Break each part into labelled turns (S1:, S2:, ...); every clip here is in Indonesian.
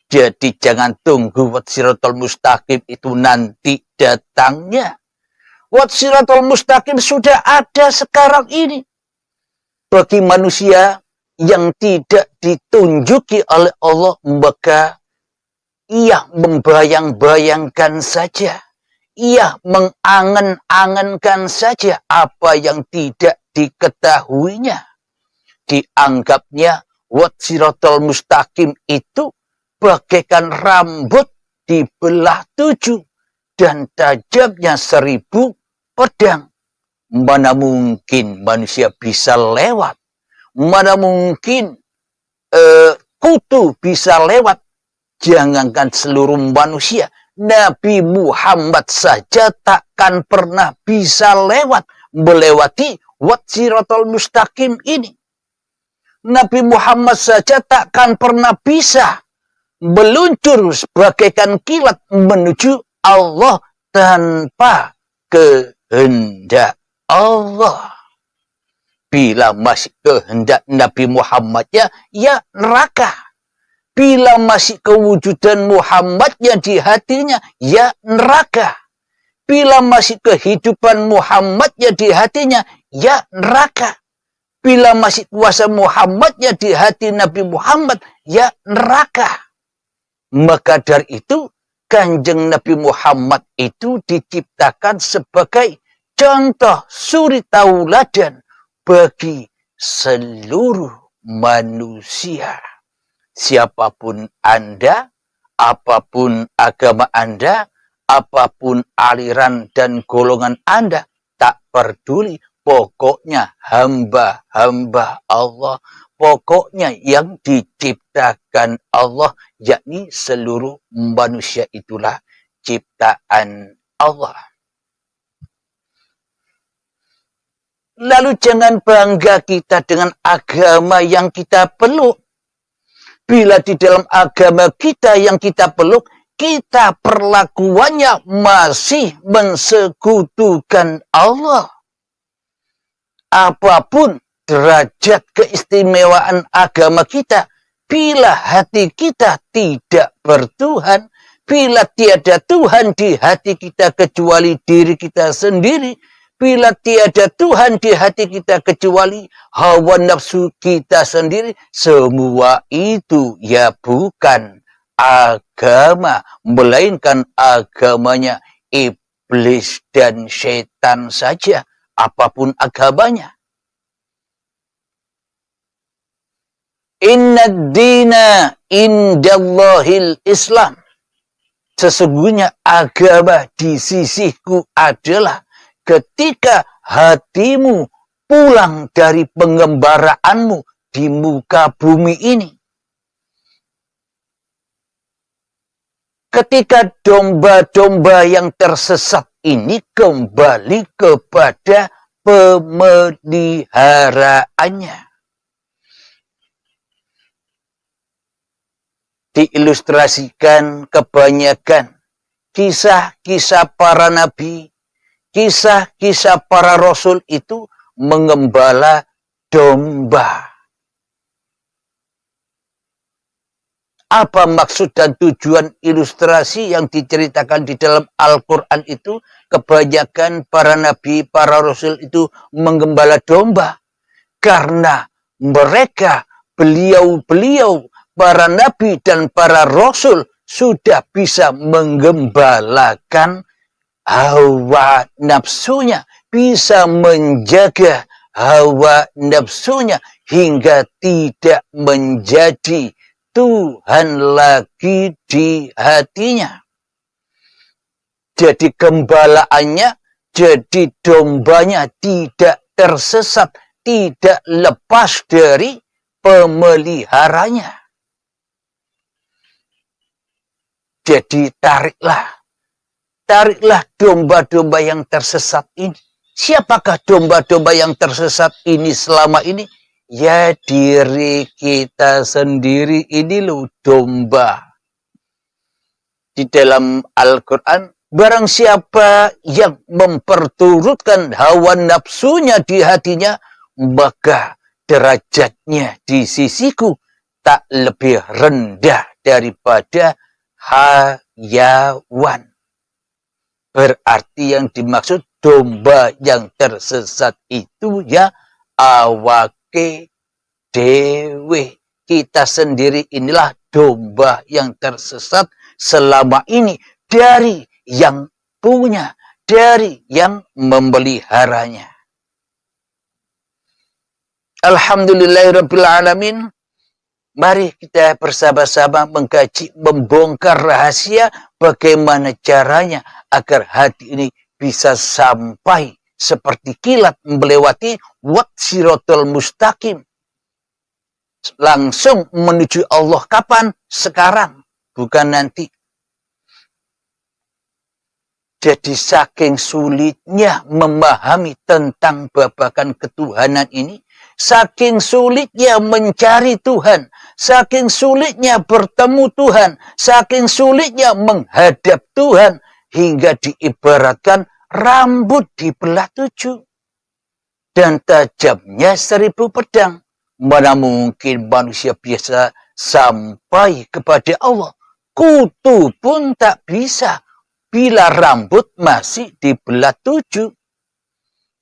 S1: Jadi jangan tunggu Siratal Mustaqim itu nanti datangnya. Siratal Mustaqim sudah ada sekarang ini. Bagi manusia yang tidak ditunjuki oleh Allah, maka ia membayang-bayangkan saja. Ia mengangan-angankan saja apa yang tidak diketahuinya. Dianggapnya Siratal Mustaqim itu bagaikan rambut dibelah 7 dan tajamnya 1000 pedang. Mana mungkin manusia bisa lewat? Mana mungkin kutu bisa lewat? Jangankan seluruh manusia, Nabi Muhammad saja takkan pernah bisa melewati Siratal Mustaqim ini. Nabi Muhammad saja takkan pernah bisa meluncur bagaikan kilat menuju Allah tanpa kehendak Allah. Bila masih kehendak Nabi Muhammadnya, ya neraka. Bila masih kewujudan Muhammadnya di hatinya, ya neraka. Bila masih kehidupan Muhammadnya di hatinya, ya neraka. Bila masih kuasa Muhammadnya di hati Nabi Muhammad, ya neraka. Maka dari itu, Kanjeng Nabi Muhammad itu diciptakan sebagai contoh suri tauladan bagi seluruh manusia. Siapapun Anda, apapun agama Anda, apapun aliran dan golongan Anda, tak peduli. Pokoknya hamba-hamba Allah. Pokoknya yang diciptakan Allah, yakni seluruh manusia itulah ciptaan Allah. Lalu jangan bangga kita dengan agama yang kita peluk. Bila di dalam agama kita yang kita peluk, kita perlakuannya masih mensekutukan Allah. Apapun derajat keistimewaan agama kita, bila hati kita tidak bertuhan, bila tiada Tuhan di hati kita kecuali diri kita sendiri, bila tiada Tuhan di hati kita kecuali hawa nafsu kita sendiri, semua itu ya bukan agama, melainkan agamanya iblis dan setan saja, apapun agamanya. Inna dina indallahil Islam. Sesungguhnya agama di sisiku adalah ketika hatimu pulang dari pengembaraanmu di muka bumi ini. Ketika domba-domba yang tersesat ini kembali kepada pemeliharaannya. Diilustrasikan kebanyakan kisah-kisah para nabi, kisah-kisah para rasul itu mengembala domba. Apa maksud dan tujuan ilustrasi yang diceritakan di dalam Al-Quran itu? Kebanyakan para nabi, para rasul itu menggembala domba. Karena mereka, beliau-beliau, para nabi dan para rasul sudah bisa menggembalakan hawa nafsunya, bisa menjaga hawa nafsunya hingga tidak menjadi Tuhan lagi di hatinya. Jadi gembalaannya, jadi dombanya tidak tersesat, tidak lepas dari pemeliharanya. Jadi tariklah domba-domba yang tersesat ini. Siapakah domba-domba yang tersesat ini selama ini? Ya diri kita sendiri ini loh domba. Di dalam Al-Quran, barang siapa yang memperturutkan hawa nafsunya di hatinya, maka derajatnya di sisiku tak lebih rendah daripada hayawan. Berarti yang dimaksud domba yang tersesat itu ya awake dewe. Kita sendiri inilah domba yang tersesat selama ini dari yang punya, dari yang memeliharanya. Alhamdulillahirrabbilalamin. Mari kita bersama-sama mengkaji, membongkar rahasia bagaimana caranya agar hati ini bisa sampai seperti kilat melewati siratal mustaqim. Langsung menuju Allah kapan? Sekarang, bukan nanti. Jadi saking sulitnya memahami tentang babakan ketuhanan ini, saking sulitnya mencari Tuhan, saking sulitnya bertemu Tuhan, saking sulitnya menghadap Tuhan, hingga diibaratkan rambut dibelah 7 dan tajamnya 1000 pedang. Mana mungkin manusia biasa sampai kepada Allah? Kutu pun tak bisa bila rambut masih dibelah 7.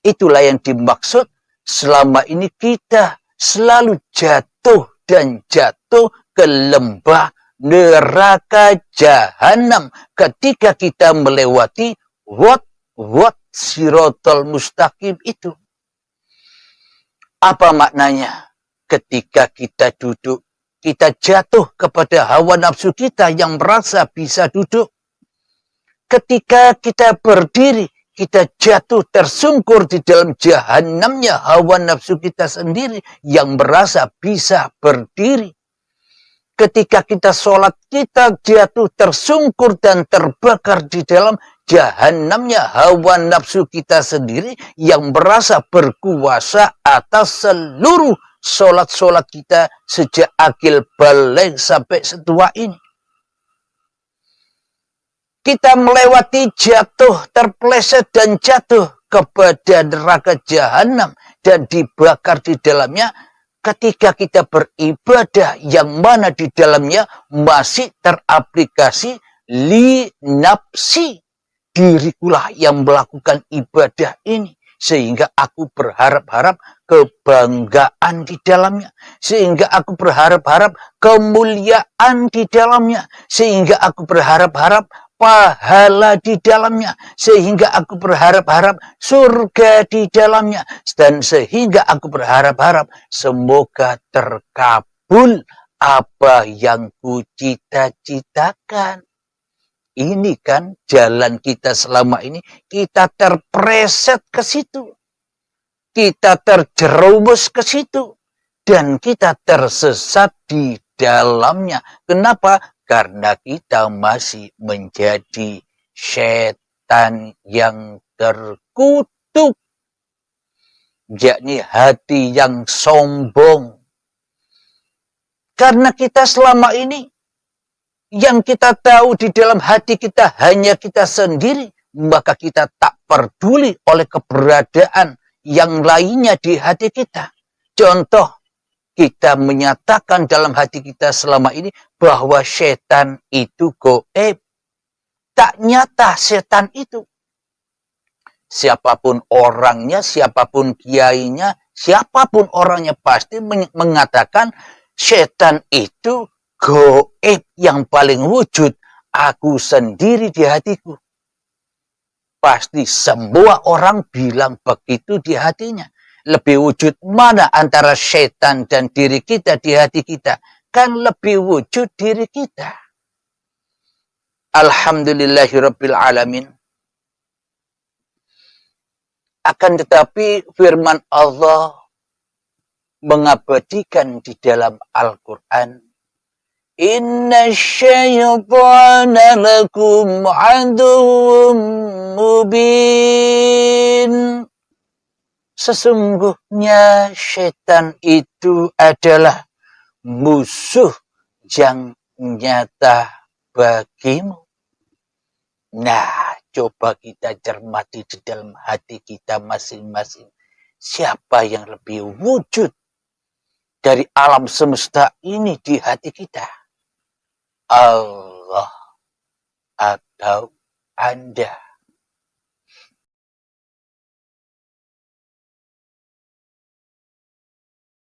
S1: Itulah yang dimaksud selama ini kita selalu jatuh dan jatuh ke lembah neraka jahanam ketika kita melewati siratal mustaqim itu. Apa maknanya? Ketika kita duduk, kita jatuh kepada hawa nafsu kita yang merasa bisa duduk. Ketika kita berdiri, kita jatuh tersungkur di dalam jahanamnya hawa nafsu kita sendiri yang merasa bisa berdiri. Ketika kita sholat, kita jatuh tersungkur dan terbakar di dalam jahanamnya hawa nafsu kita sendiri yang merasa berkuasa atas seluruh sholat-sholat kita sejak akil balik sampai setua ini. Kita melewati jatuh, terpeleset dan jatuh kepada neraka jahanam dan dibakar di dalamnya ketika kita beribadah yang mana di dalamnya masih teraplikasi li nafsi. Dirikulah yang melakukan ibadah ini. Sehingga aku berharap-harap kebanggaan di dalamnya. Sehingga aku berharap-harap kemuliaan di dalamnya. Sehingga aku berharap-harap pahala di dalamnya. Sehingga aku berharap-harap surga di dalamnya. Dan sehingga aku berharap-harap semoga terkabul apa yang ku cita-citakan. Ini kan jalan kita selama ini, kita terpreset ke situ. Kita terjerumus ke situ. Dan kita tersesat di dalamnya. Kenapa? Karena kita masih menjadi setan yang terkutuk. Yakni hati yang sombong. Karena kita selama ini yang kita tahu di dalam hati kita hanya kita sendiri, maka kita tak peduli oleh keberadaan yang lainnya di hati kita. Contoh, kita menyatakan dalam hati kita selama ini bahwa setan itu goib. Tak nyata setan itu. Siapapun orangnya, siapapun kiainya, siapapun orangnya pasti mengatakan setan itu goib yang paling wujud, aku sendiri di hatiku. Pasti semua orang bilang begitu di hatinya. Lebih wujud mana antara setan dan diri kita di hati kita? Kan lebih wujud diri kita. Alhamdulillahirrabbilalamin. Akan tetapi firman Allah mengabadikan di dalam Al-Quran. Inna syaitana lakum aduwwum mubin. Sesungguhnya setan itu adalah musuh yang nyata bagimu. Nah, coba kita cermati di dalam hati kita masing-masing. Siapa yang lebih wujud dari alam semesta ini di hati kita? Allah atau Anda?